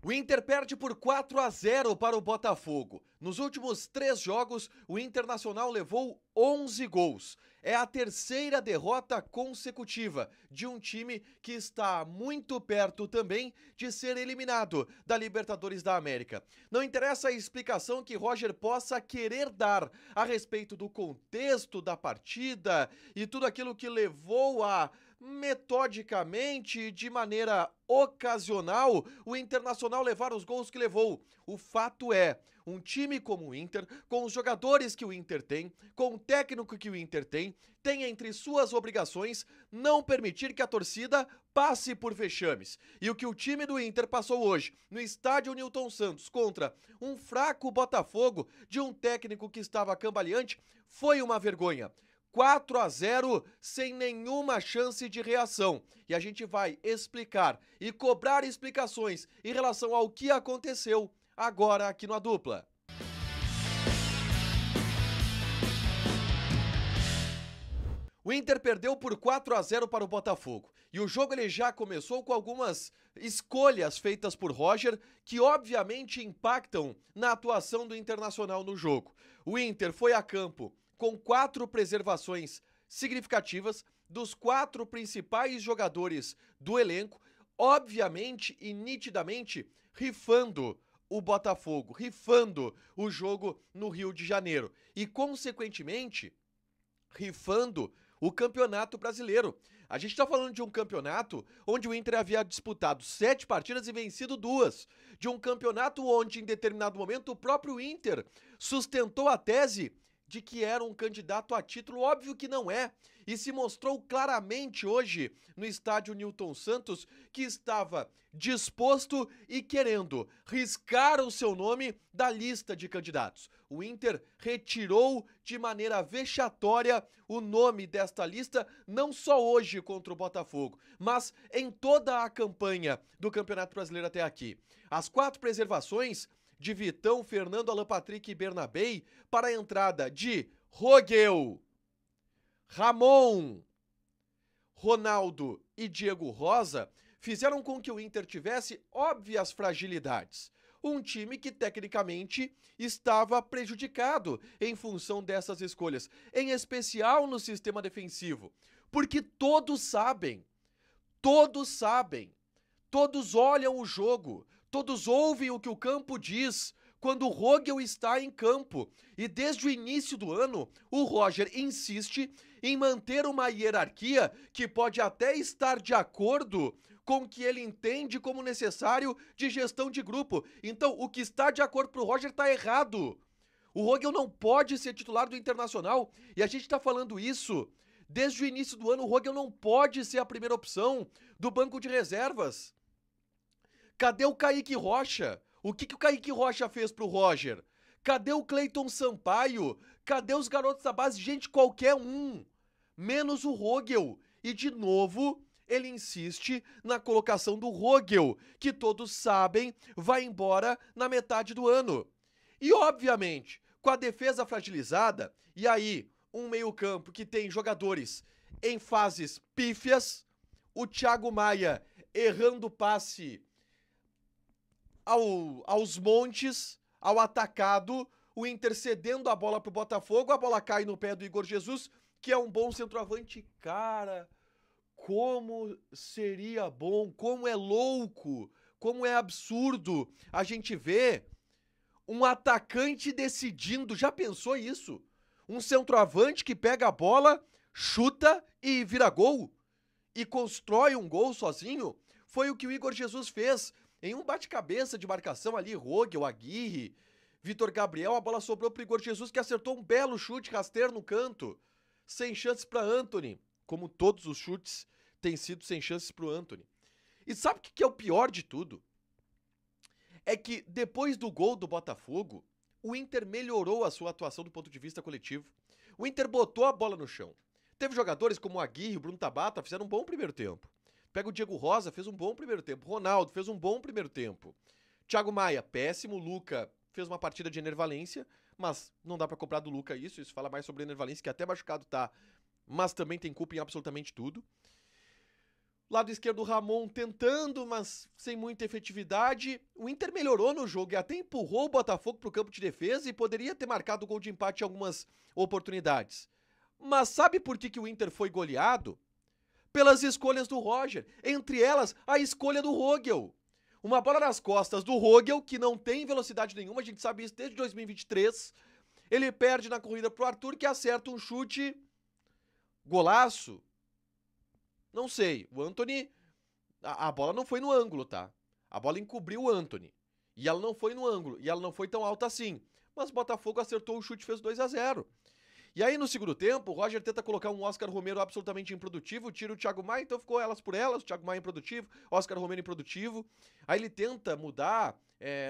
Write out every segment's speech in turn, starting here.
O Inter perde por 4-0 para o Botafogo. Nos últimos 3 jogos, o Internacional levou 11 gols. É a terceira derrota consecutiva de um time que está muito perto também de ser eliminado da Libertadores da América. Não interessa a explicação que Roger possa querer dar a respeito do contexto da partida e tudo aquilo que levou a metodicamente, de maneira ocasional, o Internacional levar os gols que levou. O fato é, um time como o Inter, com os jogadores que o Inter tem, com o técnico que o Inter tem entre suas obrigações não permitir que a torcida passe por vexames. E o que o time do Inter passou hoje no estádio Newton Santos contra um fraco Botafogo de um técnico que estava cambaleante foi uma vergonha. 4-0 sem nenhuma chance de reação. E a gente vai explicar e cobrar explicações em relação ao que aconteceu agora aqui no A Dupla. O Inter perdeu por 4-0 para o Botafogo. E o jogo ele já começou com algumas escolhas feitas por Roger que obviamente impactam na atuação do Internacional no jogo. O Inter foi a campo com 4 preservações significativas dos 4 principais jogadores do elenco, obviamente e nitidamente rifando o Botafogo, rifando o jogo no Rio de Janeiro e, consequentemente, rifando o Campeonato Brasileiro. A gente está falando de um campeonato onde o Inter havia disputado 7 partidas e vencido 2. De um campeonato onde, em determinado momento, o próprio Inter sustentou a tese de que era um candidato a título, óbvio que não é, e se mostrou claramente hoje no estádio Newton Santos que estava disposto e querendo riscar o seu nome da lista de candidatos. O Inter retirou de maneira vexatória o nome desta lista, não só hoje contra o Botafogo, mas em toda a campanha do Campeonato Brasileiro até aqui. As 4 preservações de Vitão, Fernando, Alan Patrick e Bernabei para a entrada de Rogel, Ramon, Ronaldo e Diego Rosa fizeram com que o Inter tivesse óbvias fragilidades. Um time que tecnicamente estava prejudicado em função dessas escolhas, em especial no sistema defensivo, porque todos sabem, todos olham o jogo, todos ouvem o que o campo diz quando o Rogel está em campo. E desde o início do ano, o Roger insiste em manter uma hierarquia que pode até estar de acordo com o que ele entende como necessário de gestão de grupo. Então, o que está de acordo para o Roger está errado. O Rogel não pode ser titular do Internacional. E a gente está falando isso desde o início do ano. O Rogel não pode ser a primeira opção do banco de reservas. Cadê o Kaique Rocha? O que o Kaique Rocha fez pro Roger? Cadê o Cleiton Sampaio? Cadê os garotos da base? Gente, qualquer um. Menos o Rogel. E de novo, ele insiste na colocação do Rogel, que todos sabem vai embora na metade do ano. E obviamente, com a defesa fragilizada, e aí um meio-campo que tem jogadores em fases pífias, o Thiago Maia errando passe aos montes, ao atacado, o Inter cedendo a bola pro Botafogo, a bola cai no pé do Igor Jesus, que é um bom centroavante. Cara, como seria bom, como é louco, como é absurdo a gente ver um atacante decidindo. Já pensou isso? Um centroavante que pega a bola, chuta e vira gol? E constrói um gol sozinho? Foi o que o Igor Jesus fez. Em um bate-cabeça de marcação ali, Rogel, Aguirre, Vitor Gabriel, a bola sobrou pro Igor Jesus, que acertou um belo chute rasteiro no canto. Sem chances para Antony, como todos os chutes têm sido sem chances pro Antony. E sabe o que é o pior de tudo? É que depois do gol do Botafogo, o Inter melhorou a sua atuação do ponto de vista coletivo. O Inter botou a bola no chão. Teve jogadores como o Aguirre, o Bruno Tabata, fizeram um bom primeiro tempo. Pega o Diego Rosa, fez um bom primeiro tempo. Ronaldo fez um bom primeiro tempo. Thiago Maia, péssimo. Luca fez uma partida de enervalência, mas não dá pra cobrar do Luca isso. Isso fala mais sobre enervalência, que até machucado tá, mas também tem culpa em absolutamente tudo. Lado esquerdo, o Ramon tentando, mas sem muita efetividade. O Inter melhorou no jogo e até empurrou o Botafogo para o campo de defesa e poderia ter marcado o gol de empate em algumas oportunidades. Mas sabe por que o Inter foi goleado? Pelas escolhas do Roger. Entre elas, a escolha do Rogel. Uma bola nas costas do Rogel, que não tem velocidade nenhuma, a gente sabe isso desde 2023. Ele perde na corrida pro Arthur, que acerta um chute. Golaço? Não sei. O Antony... A bola não foi no ângulo, tá? A bola encobriu o Antony. E ela não foi no ângulo. E ela não foi tão alta assim. Mas o Botafogo acertou o chute e fez 2-0. E aí, no segundo tempo, o Roger tenta colocar um Oscar Romero absolutamente improdutivo, tira o Thiago Maia, então ficou elas por elas, o Thiago Maia improdutivo, Oscar Romero improdutivo. Aí ele tenta mudar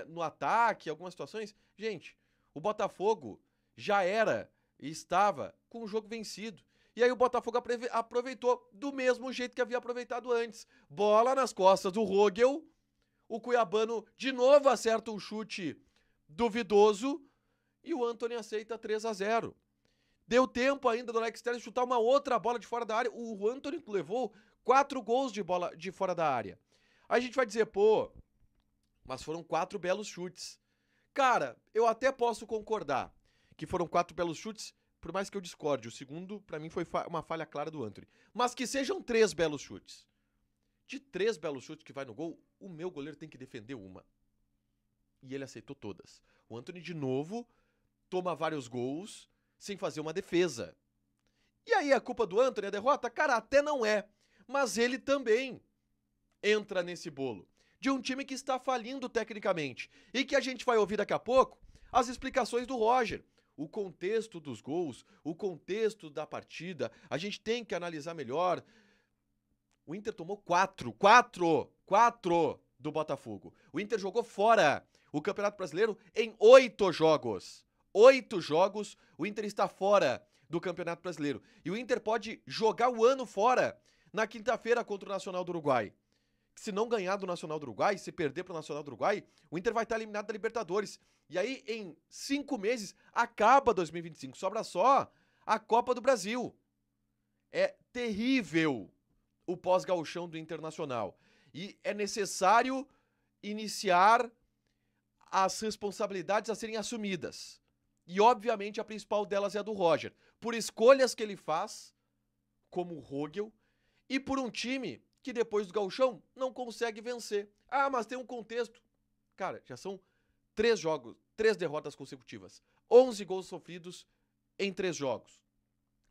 no ataque, algumas situações. Gente, o Botafogo já era e estava com o jogo vencido. E aí o Botafogo aproveitou do mesmo jeito que havia aproveitado antes. Bola nas costas do Rogel, o cuiabano de novo acerta um chute duvidoso e o Antony aceita 3-0. Deu tempo ainda do Alex Telles chutar uma outra bola de fora da área. O Antony levou 4 gols de bola de fora da área. Aí a gente vai dizer, pô, mas foram 4 belos chutes. Cara, eu até posso concordar que foram 4 belos chutes, por mais que eu discorde. O segundo, pra mim, foi uma falha clara do Antony. Mas que sejam 3 belos chutes. De 3 belos chutes que vai no gol, o meu goleiro tem que defender uma. E ele aceitou todas. O Antony, de novo, toma vários gols sem fazer uma defesa. E aí a culpa do Antony, a derrota? Cara, até não é. Mas ele também entra nesse bolo. De um time que está falindo tecnicamente. E que a gente vai ouvir daqui a pouco as explicações do Roger. O contexto dos gols, o contexto da partida, a gente tem que analisar melhor. O Inter tomou 4 do Botafogo. O Inter jogou fora o Campeonato Brasileiro em 8 jogos. 8 jogos, o Inter está fora do Campeonato Brasileiro. E o Inter pode jogar o ano fora na quinta-feira contra o Nacional do Uruguai. Se não ganhar do Nacional do Uruguai, se perder para o Nacional do Uruguai, o Inter vai estar eliminado da Libertadores. E aí, em 5 meses, acaba 2025. Sobra só a Copa do Brasil. É terrível o pós-gauchão do Internacional. E é necessário iniciar as responsabilidades a serem assumidas. E, obviamente, a principal delas é a do Roger. Por escolhas que ele faz, como o Rogel, e por um time que depois do gauchão não consegue vencer. Ah, mas tem um contexto. Cara, já são 3 jogos, 3 derrotas consecutivas. 11 gols sofridos em 3 jogos.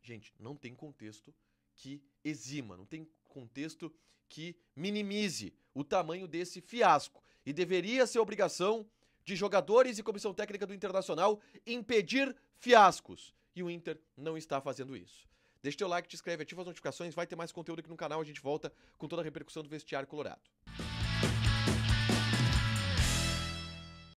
Gente, não tem contexto que exima, não tem contexto que minimize o tamanho desse fiasco. E deveria ser obrigação de jogadores e comissão técnica do Internacional impedir fiascos. E o Inter não está fazendo isso. Deixa teu like, te inscreve, ativa as notificações, vai ter mais conteúdo aqui no canal, a gente volta com toda a repercussão do vestiário colorado.